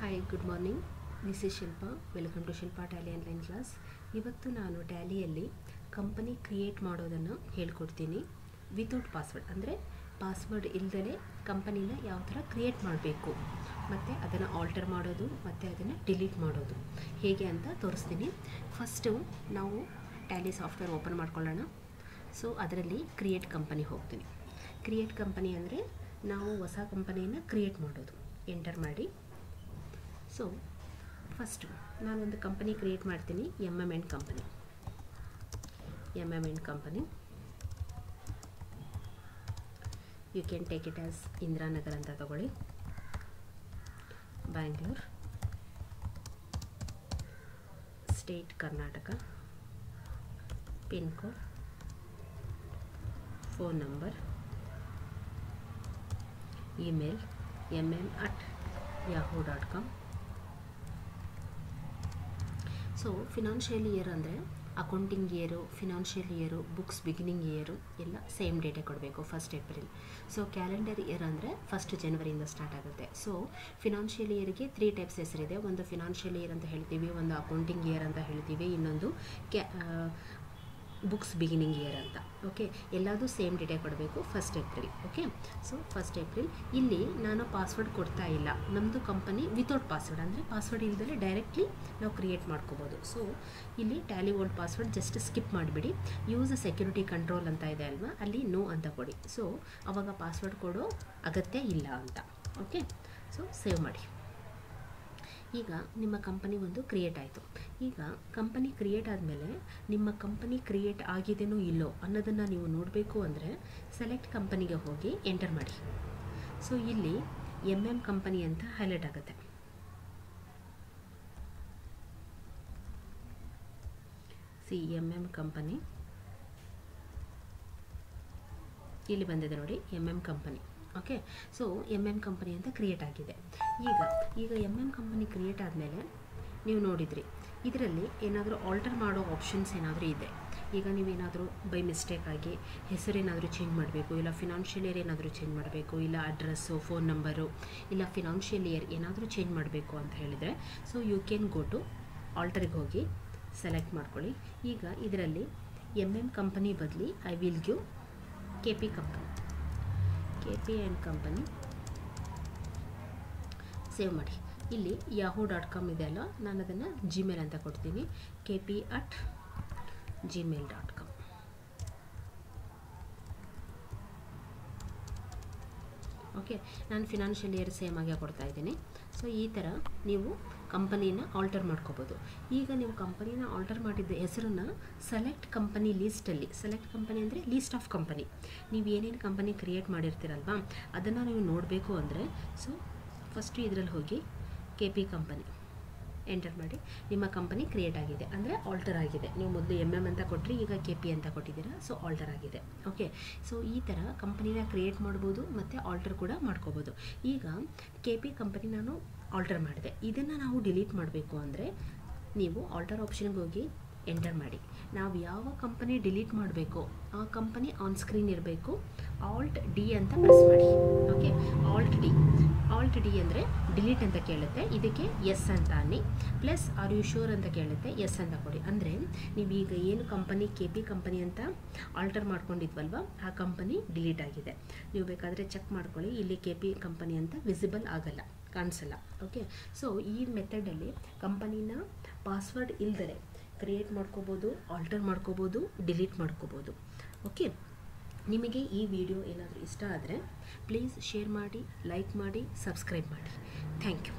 Hi good morning, this is Shilpa. Welcome to Shilpa Tally online class. ಇವತ್ತು ನಾನು ಟ್ಯಾಲಿಯಲ್ಲಿ company create ಮಾಡೋದನ್ನು ಹೇಳ್ಕೊಡ್ತೀನಿ. ವಿತೌಟ್ ಪಾಸ್ವರ್ಡ್ ಅಂದರೆ ಪಾಸ್ವರ್ಡ್ ಇಲ್ಲದೇ ಕಂಪನಿನ ಯಾವ ಥರ ಕ್ರಿಯೇಟ್ ಮಾಡಬೇಕು ಮತ್ತು ಅದನ್ನು ಆಲ್ಟರ್ ಮಾಡೋದು ಮತ್ತು ಅದನ್ನು ಡಿಲೀಟ್ ಮಾಡೋದು ಹೇಗೆ ಅಂತ ತೋರಿಸ್ತೀನಿ. ಫಸ್ಟು ನಾವು ಟ್ಯಾಲಿ ಸಾಫ್ಟ್ವೇರ್ ಓಪನ್ ಮಾಡ್ಕೊಳ್ಳೋಣ. ಸೊ ಅದರಲ್ಲಿ ಕ್ರಿಯೇಟ್ ಕಂಪನಿ ಹೋಗ್ತೀನಿ. ಕ್ರಿಯೇಟ್ ಕಂಪನಿ ಅಂದರೆ ನಾವು ಹೊಸ ಕಂಪನಿಯನ್ನು ಕ್ರಿಯೇಟ್ ಮಾಡೋದು. ಎಂಟರ್ ಮಾಡಿ. ಸೊ ಫಸ್ಟು ನಾನೊಂದು ಕಂಪನಿ ಕ್ರಿಯೇಟ್ ಮಾಡ್ತೀನಿ, MM&Co company. MM&Co company, you can take it as Indiranagar ಅಂತ ತಗೊಳ್ಳಿ. Bangalore, state Karnataka, pin code, phone number, email mm@yahoo.com. So financial year ಅಂದರೆ accounting year, financial year, books beginning year ಎಲ್ಲ same ಡೇಟೇ ಕೊಡಬೇಕು, 1st April. So calendar year ಅಂದರೆ 1st ಜನವರಿಯಿಂದ start ಆಗುತ್ತೆ. So financial ಇಯರ್ಗೆ 3 ಟೈಪ್ಸ್ ಹೆಸರಿದೆ. ಒಂದು ಫಿನಾನ್ಷಿಯಲ್ ಇಯರ್ ಅಂತ ಹೇಳ್ತೀವಿ, ಒಂದು ಅಕೌಂಟಿಂಗ್ ಇಯರ್ ಅಂತ ಹೇಳ್ತೀವಿ, ಇನ್ನೊಂದು ಬುಕ್ಸ್ ಬಿಗಿನಿಂಗ್ ಇಯರ್ ಅಂತ. ಓಕೆ, ಎಲ್ಲದೂ ಸೇಮ್ ಡೇಟೇ ಕೊಡಬೇಕು, 1st April. Okay, so 1st April. ಇಲ್ಲಿ ನಾನು ಪಾಸ್ವರ್ಡ್ ಕೊಡ್ತಾ ಇಲ್ಲ. ನಮ್ಮದು ಕಂಪನಿ ವಿತೌಟ್ ಪಾಸ್ವರ್ಡ್ ಅಂದರೆ ಪಾಸ್ವರ್ಡ್ ಇಲ್ಲದೆ ಡೈರೆಕ್ಟ್ಲಿ ನಾವು ಕ್ರಿಯೇಟ್ ಮಾಡ್ಕೋಬೋದು. ಸೊ ಇಲ್ಲಿ Tally old password just skip ಮಾಡಿಬಿಡಿ. ಯೂಸ್ ಸೆಕ್ಯೂರಿಟಿ ಕಂಟ್ರೋಲ್ ಅಂತ ಇದೆ ಅಲ್ವಾ, ಅಲ್ಲಿ ನೋ ಅಂತ ಕೊಡಿ. ಸೊ ಆವಾಗ ಪಾಸ್ವರ್ಡ್ ಕೊಡೋ ಅಗತ್ಯ ಇಲ್ಲ ಅಂತ. ಓಕೆ, ಸೊ ಸೇವ್ ಮಾಡಿ. ಈಗ ನಿಮ್ಮ ಕಂಪನಿ ಒಂದು ಕ್ರಿಯೇಟ್ ಆಯಿತು. ಈಗ ಕಂಪನಿ ಕ್ರಿಯೇಟ್ ಆದಮೇಲೆ ನಿಮ್ಮ ಕಂಪನಿ ಕ್ರಿಯೇಟ್ ಆಗಿದೆಯೋ ಇಲ್ಲೋ ಅನ್ನೋದನ್ನು ನೀವು ನೋಡಬೇಕು ಅಂದರೆ ಸೆಲೆಕ್ಟ್ ಕಂಪನಿಗೆ ಹೋಗಿ ಎಂಟರ್ ಮಾಡಿ. ಸೊ ಇಲ್ಲಿ MM ಕಂಪನಿ ಅಂತ ಹೈಲೈಟ್ ಆಗುತ್ತೆ. MM ಕಂಪನಿ ಇಲ್ಲಿ ಬಂದಿದೆ ನೋಡಿ, MM company. Okay, so MM company ಅಂತ ಕ್ರಿಯೇಟ್ ಆಗಿದೆ. ಈಗ MM ಕಂಪನಿ ಕ್ರಿಯೇಟ್ ಆದಮೇಲೆ ನೀವು ನೋಡಿದ್ರಿ, ಇದರಲ್ಲಿ ಏನಾದರೂ ಆಲ್ಟರ್ ಮಾಡೋ ಆಪ್ಷನ್ಸ್ ಏನಾದರೂ ಇದೆ. ಈಗ ನೀವೇನಾದರೂ ಬೈ ಮಿಸ್ಟೇಕಾಗಿ ಹೆಸರೇನಾದರೂ ಚೇಂಜ್ ಮಾಡಬೇಕು, ಇಲ್ಲ ಫಿನಾನ್ಷಿಯಲ್ ಇಯರ್ ಏನಾದರೂ ಚೇಂಜ್ ಮಾಡಬೇಕು, ಇಲ್ಲ ಅಡ್ರೆಸ್ಸು, ಫೋನ್ ನಂಬರು, ಇಲ್ಲ ಫಿನಾನ್ಷಿಯಲ್ ಇಯರ್ ಏನಾದರೂ ಚೇಂಜ್ ಮಾಡಬೇಕು ಅಂತ ಹೇಳಿದರೆ so you can go to ಆಲ್ಟರಿಗೆ ಹೋಗಿ ಸೆಲೆಕ್ಟ್ ಮಾಡ್ಕೊಳ್ಳಿ. ಈಗ ಇದರಲ್ಲಿ MM ಕಂಪನಿ ಬದಲಿ I will give KP company, KP and company. Save ಮಾಡಿ. ಇಲ್ಲಿ yahoo.com ಇದೆ ಅಲ್ಲ, ನಾನು ಅದನ್ನು ಜಿಮೇಲ್ ಅಂತ ಕೊಡ್ತೀನಿ, kp@gmail.com. ಓಕೆ, ನಾನು ಫಿನಾನ್ಷಿಯಲ್ ಇಯರ್ ಸೇಮ್ ಆಗೇ ಕೊಡ್ತಾ ಇದ್ದೀನಿ. ಸೊ ಈ ಥರ ನೀವು ಕಂಪನಿನ ಆಲ್ಟರ್ ಮಾಡ್ಕೋಬೋದು. ಈಗ ನೀವು ಕಂಪನಿನ ಆಲ್ಟರ್ ಮಾಡಿದ್ದ ಹೆಸರನ್ನು ಸೆಲೆಕ್ಟ್ ಕಂಪನಿ ಲೀಸ್ಟಲ್ಲಿ, ಸೆಲೆಕ್ಟ್ ಕಂಪನಿ ಅಂದರೆ ಲೀಸ್ಟ್ ಆಫ್ ಕಂಪನಿ, ನೀವು ಏನೇನು ಕಂಪನಿ ಕ್ರಿಯೇಟ್ ಮಾಡಿರ್ತೀರಲ್ವಾ ಅದನ್ನು ನೀವು ನೋಡಬೇಕು ಅಂದರೆ ಸೊ ಫಸ್ಟು ಇದರಲ್ಲಿ ಹೋಗಿ KP ಕಂಪನಿ ಎಂಟರ್ ಮಾಡಿ. ನಿಮ್ಮ ಕಂಪನಿ ಕ್ರಿಯೇಟ್ ಆಗಿದೆ ಅಂದರೆ ಆಲ್ಟರ್ ಆಗಿದೆ. ನೀವು ಮೊದಲು MM ಅಂತ ಕೊಟ್ಟರೆ ಈಗ KP ಅಂತ ಕೊಟ್ಟಿದ್ದೀರಾ, ಸೊ ಆಲ್ಟರ್ ಆಗಿದೆ. ಓಕೆ, ಸೊ ಈ ಥರ ಕಂಪನಿನ ಕ್ರಿಯೇಟ್ ಮಾಡ್ಬೋದು ಮತ್ತು ಆಲ್ಟರ್ ಕೂಡ ಮಾಡ್ಕೋಬೋದು. ಈಗ KP ಕಂಪನಿ ನಾನು ಆಲ್ಟರ್ ಮಾಡಿದೆ. ಇದನ್ನು ನಾವು ಡಿಲೀಟ್ ಮಾಡಬೇಕು ಅಂದರೆ ನೀವು ಆಲ್ಟರ್ ಆಪ್ಷನ್ಗೆ ಹೋಗಿ ಎಂಟರ್ ಮಾಡಿ. ನಾವು ಯಾವ ಕಂಪನಿ ಡಿಲೀಟ್ ಮಾಡಬೇಕೋ ಆ ಕಂಪನಿ ಆನ್ ಸ್ಕ್ರೀನ್ ಇರಬೇಕು. Alt D ಅಂತ ಪ್ರೆಸ್ ಮಾಡಿ. ಓಕೆ, Alt D ಅಂದರೆ ಡಿಲೀಟ್ ಅಂತ ಕೇಳುತ್ತೆ, ಇದಕ್ಕೆ ಎಸ್ ಅಂತ ಅನ್ನಿ. ಪ್ಲಸ್ ಆರ್ ಯು ಶೋರ್ ಅಂತ ಕೇಳುತ್ತೆ, ಎಸ್ ಅಂತ ಕೊಡಿ. ಅಂದರೆ ನೀವೀಗ ಏನು ಕಂಪನಿ KP ಕಂಪನಿ ಅಂತ ಆಲ್ಟರ್ ಮಾಡ್ಕೊಂಡಿದ್ವಲ್ವ ಆ ಕಂಪನಿ ಡಿಲೀಟ್ ಆಗಿದೆ. ನೀವು ಬೇಕಾದರೆ ಚೆಕ್ ಮಾಡ್ಕೊಳ್ಳಿ, ಇಲ್ಲಿ KP ಕಂಪನಿ ಅಂತ ವಿಸಿಬಲ್ ಆಗಲ್ಲ, ಕಾಣಿಸಲ್ಲ. ಓಕೆ, ಸೊ ಈ ಮೆಥಡಲ್ಲಿ ಕಂಪನಿನ ಪಾಸ್ವರ್ಡ್ ಇಲ್ದರೆ ಕ್ರಿಯೇಟ್ ಮಾಡ್ಕೋಬೋದು, ಆಲ್ಟರ್ ಮಾಡ್ಕೋಬೋದು, ಡಿಲೀಟ್ ಮಾಡ್ಕೋಬೋದು. ಓಕೆ, ನಿಮಗೆ ಈ ವಿಡಿಯೋ ಏನಾದರೂ ಇಷ್ಟ ಆದರೆ ಪ್ಲೀಸ್ ಶೇರ್ ಮಾಡಿ, ಲೈಕ್ ಮಾಡಿ, ಸಬ್ಸ್ಕ್ರೈಬ್ ಮಾಡಿ. Thank you.